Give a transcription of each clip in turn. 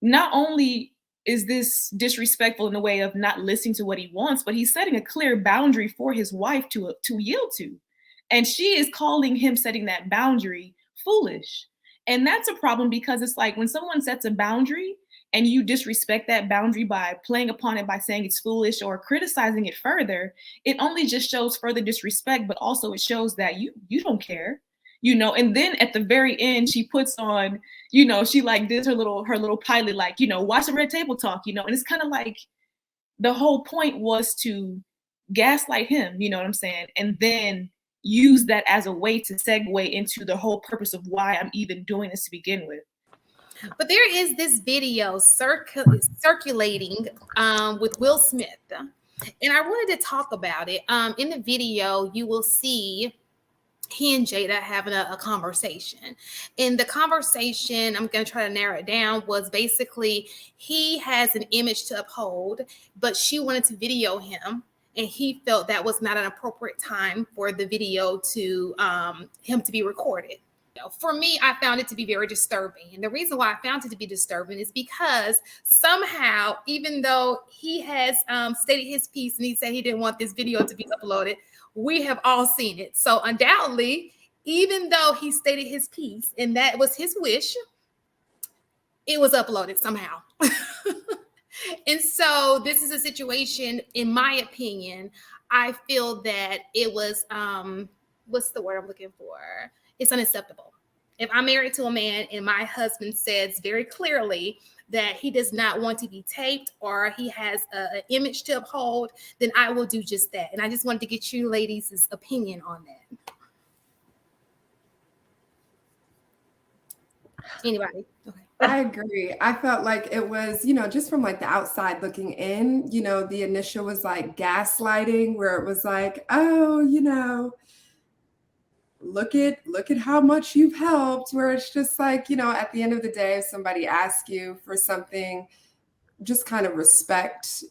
not only is this disrespectful in the way of not listening to what he wants, but he's setting a clear boundary for his wife to yield to. And she is calling him setting that boundary foolish. And that's a problem because it's like when someone sets a boundary and you disrespect that boundary by playing upon it by saying it's foolish or criticizing it further, it only just shows further disrespect, but also it shows that you don't care. And then at the very end, she puts on, she like did her little pilot, like, watch the red table talk, and it's kind of like the whole point was to gaslight him, you know what I'm saying? And then use that as a way to segue into the whole purpose of why I'm even doing this to begin with. But there is this video circulating with Will Smith, and I wanted to talk about it. In the video, you will see he and Jada having a conversation. In the conversation, I'm going to try to narrow it down, was basically he has an image to uphold, but she wanted to video him, and he felt that was not an appropriate time for the video to him to be recorded. For me, I found it to be very disturbing. And the reason why I found it to be disturbing is because somehow, even though he has stated his piece and he said he didn't want this video to be uploaded, we have all seen it. So undoubtedly, even though he stated his piece and that was his wish, it was uploaded somehow. And so this is a situation, in my opinion, I feel that it was, what's the word I'm looking for? It's unacceptable. If I'm married to a man and my husband says very clearly that he does not want to be taped or he has an image to uphold, then I will do just that. And I just wanted to get you ladies' opinion on that. Anybody? Okay. I agree. I felt like it was, just from like the outside looking in, the initial was like gaslighting, where it was like, oh, look at how much you've helped, where it's just like, at the end of the day, if somebody asks you for something, just kind of respect,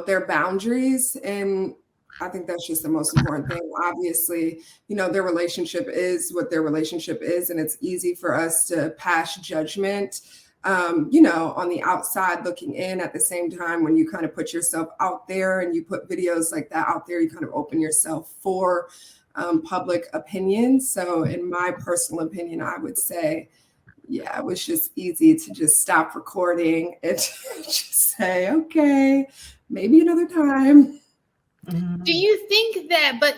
their boundaries. And I think that's just the most important thing. Obviously, their relationship is what their relationship is, and it's easy for us to pass judgment, on the outside looking in. At the same time, when you kind of put yourself out there and you put videos like that out there, you kind of open yourself for public opinion. So in my personal opinion, I would say, yeah, it was just easy to just stop recording and just say, okay, maybe another time. Do you think that, but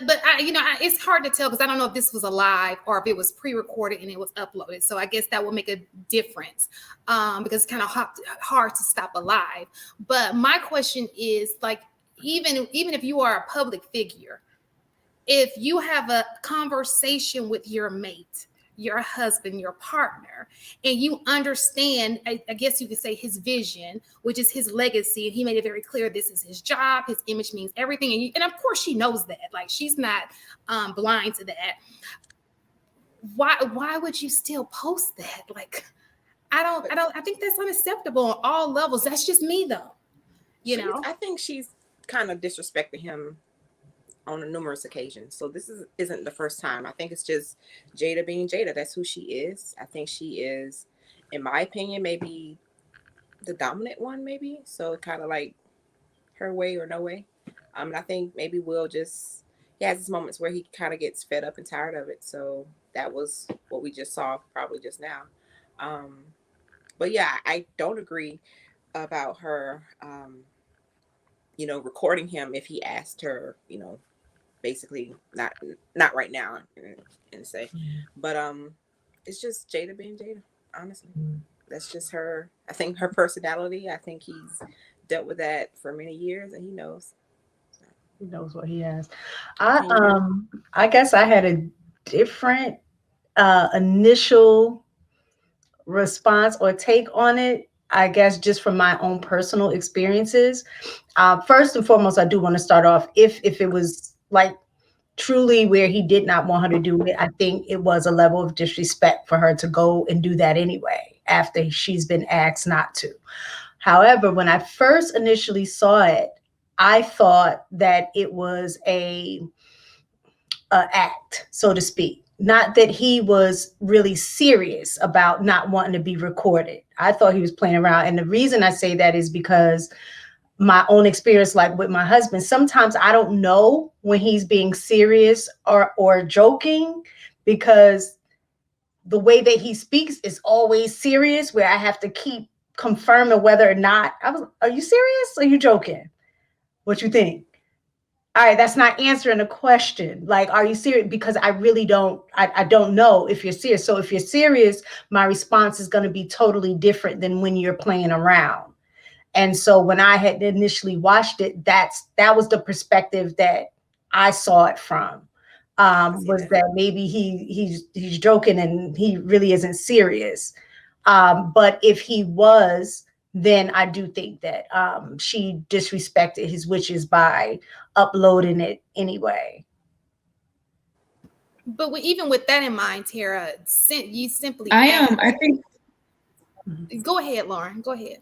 it's hard to tell because I don't know if this was a live or if it was pre-recorded and it was uploaded. So I guess that will make a difference because it's kind of hard to stop a live. But my question is, like, even if you are a public figure, if you have a conversation with your mate, your husband, your partner, and you understand, I guess you could say, his vision, which is his legacy, and he made it very clear this is his job, his image means everything, and of course she knows that, like, she's not blind to that. Why would you still post that? Like, I think that's unacceptable on all levels. That's just me, though. I think she's kind of disrespecting him on numerous occasions. So this isn't the first time. I think it's just Jada being Jada. That's who she is. I think she is, in my opinion, maybe the dominant one, maybe. So kind of like her way or no way. And I think maybe Will he has his moments where he kind of gets fed up and tired of it. So that was what we just saw probably just now. But yeah, I don't agree about her, recording him if he asked her, basically not right now and say, but it's just Jada being Jada, honestly. That's just her. I think her personality, I think he's dealt with that for many years and he knows. He knows what he has. I guess I had a different initial response or take on it, I guess, just from my own personal experiences. First and foremost, I do want to start off, if it was like truly where he did not want her to do it, I think it was a level of disrespect for her to go and do that anyway, after she's been asked not to. However, when I first initially saw it, I thought that it was a act, so to speak. not that he was really serious about not wanting to be recorded. I thought he was playing around. And the reason I say that is because my own experience, like with my husband, sometimes I don't know when he's being serious or joking, because the way that he speaks is always serious, where I have to keep confirming whether or not are you serious? Or are you joking? What you think? All right, that's not answering the question. Like, are you serious? Because I really don't, I don't know if you're serious. So if you're serious, my response is going to be totally different than when you're playing around. And so when I had initially watched it, that was the perspective that I saw it from. Was that maybe he's joking and he really isn't serious. But if he was, then I do think that she disrespected his wishes by uploading it anyway. But even with that in mind, Tara, you simply I think. Go ahead, Lauren. Go ahead.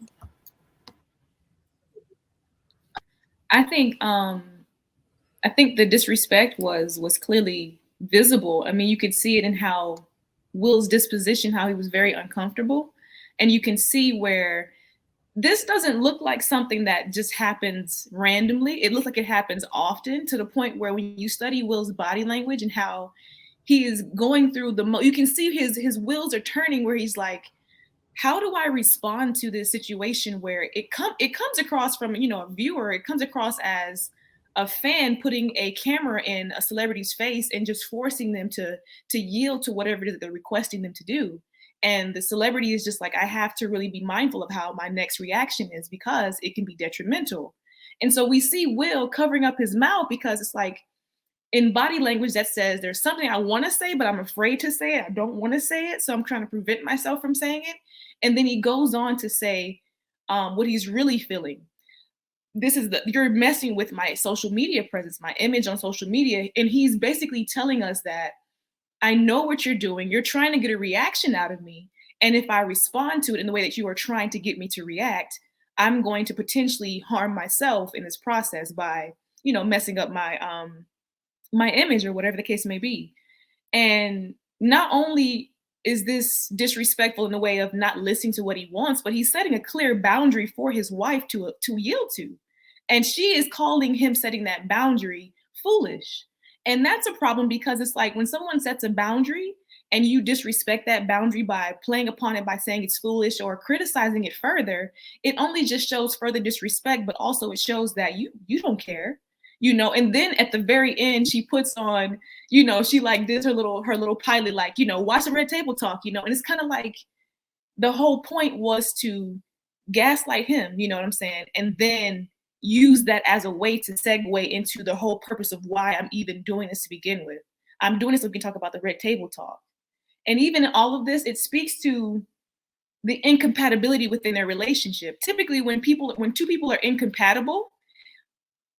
I think the disrespect was clearly visible. I mean, you could see it in how Will's disposition, how he was very uncomfortable. And you can see where this doesn't look like something that just happens randomly. It looks like it happens often, to the point where when you study Will's body language and how he is going through you can see his wheels are turning, where he's like, how do I respond to this situation where it comes across from, a viewer, it comes across as a fan putting a camera in a celebrity's face and just forcing them to yield to whatever it is they're requesting them to do. And the celebrity is just like, I have to really be mindful of how my next reaction is, because it can be detrimental. And so we see Will covering up his mouth, because it's like, in body language that says there's something I want to say, but I'm afraid to say it. I don't want to say it. So I'm trying to prevent myself from saying it. And then he goes on to say what he's really feeling. You're messing with my social media presence, my image on social media. And he's basically telling us that I know what you're doing. You're trying to get a reaction out of me. And if I respond to it in the way that you are trying to get me to react, I'm going to potentially harm myself in this process by, messing up my image, or whatever the case may be. And not only is this disrespectful in the way of not listening to what he wants, but he's setting a clear boundary for his wife to yield to. And she is calling him setting that boundary foolish. And that's a problem, because it's like, when someone sets a boundary and you disrespect that boundary by playing upon it, by saying it's foolish or criticizing it further, it only just shows further disrespect, but also it shows that you don't care. And then at the very end, she puts on, she like does her little pilot, like, watch the Red Table Talk, and it's kind of like the whole point was to gaslight him, you know what I'm saying? And then use that as a way to segue into the whole purpose of why I'm even doing this to begin with. I'm doing this so we can talk about the Red Table Talk. And even in all of this, it speaks to the incompatibility within their relationship. Typically, when two people are incompatible,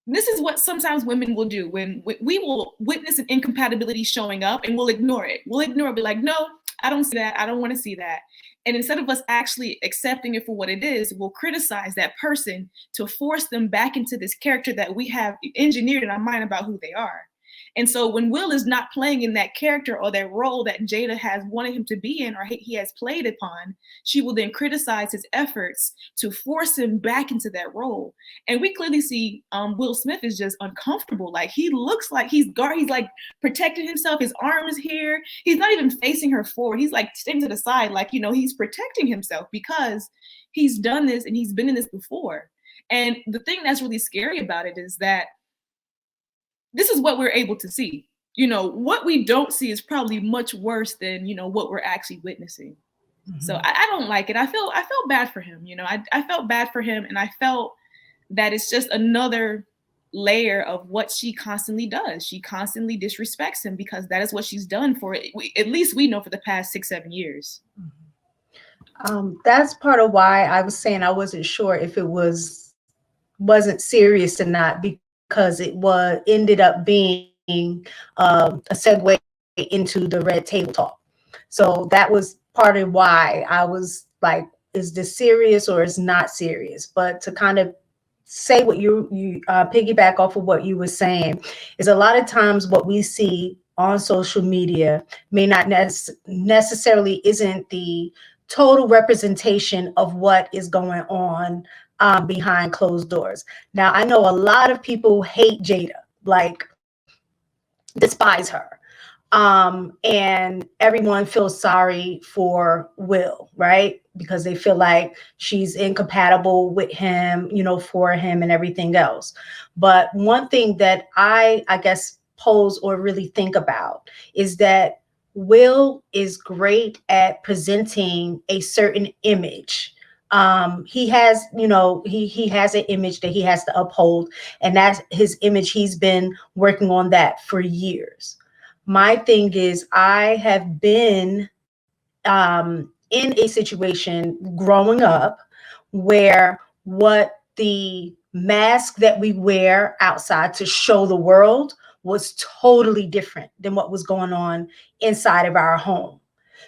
this is what sometimes women will do. When we will witness an incompatibility showing up, and we'll ignore it. We'll ignore it, be like, no, I don't see that. I don't want to see that. And instead of us actually accepting it for what it is, we'll criticize that person to force them back into this character that we have engineered in our mind about who they are. And so when Will is not playing in that character or that role that Jada has wanted him to be in, or he has played upon, she will then criticize his efforts to force him back into that role. And we clearly see Will Smith is just uncomfortable. Like, he looks like he's like protecting himself. His arm is here. He's not even facing her forward. He's like staying to the side, like, he's protecting himself, because he's done this and he's been in this before. And the thing that's really scary about it is that this is what we're able to see. What we don't see is probably much worse than, what we're actually witnessing. Mm-hmm. So I don't like it. I felt bad for him. I felt bad for him, and I felt that it's just another layer of what she constantly does. She constantly disrespects him, because that is what she's done for it. At least we know, for the past 6-7 years. That's part of why I was saying I wasn't sure if it wasn't serious or not, because it ended up being a segue into the Red Table Talk. So that was part of why I was like, is this serious or is not serious? But to kind of say what you piggyback off of what you were saying, is a lot of times what we see on social media may not necessarily isn't the total representation of what is going on behind closed doors. Now, I know a lot of people hate Jada, like despise her. And everyone feels sorry for Will, right? Because they feel like she's incompatible with him, you know, for him and everything else. But one thing that I guess pose or really think about is that Will is great at presenting a certain image. He has, you know, he has an image that he has to uphold, and that's his image. He's been working on that for years. My thing is, I have been in a situation growing up where what the mask that we wear outside to show the world was totally different than what was going on inside of our home.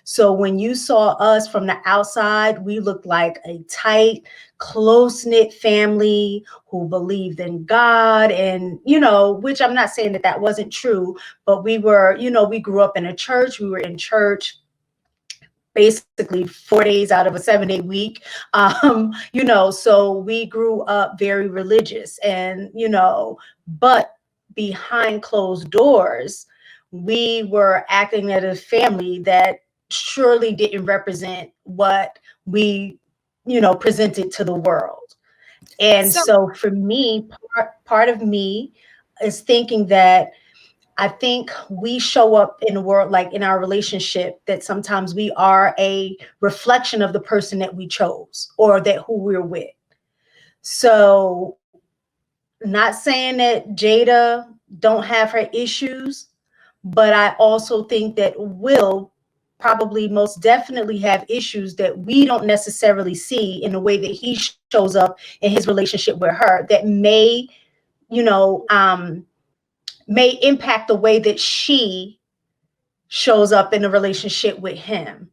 So when you saw us from the outside, we looked like a tight, close-knit family who believed in God, and, you know, which I'm not saying that that wasn't true, but we were, you know, we grew up in a church. We were in church basically 4 days out of a 7-day week. You know, so we grew up very religious, and, you know, but behind closed doors, we were acting as a family that surely didn't represent what we, you know, presented to the world. And so for me, part of me is thinking that I think we show up in the world, like in our relationship, that sometimes we are a reflection of the person that we chose or that who we're with. So not saying that Jada don't have her issues, but I also think that Will probably most definitely have issues that we don't necessarily see in the way that he shows up in his relationship with her, that may, you know, may impact the way that she shows up in a relationship with him.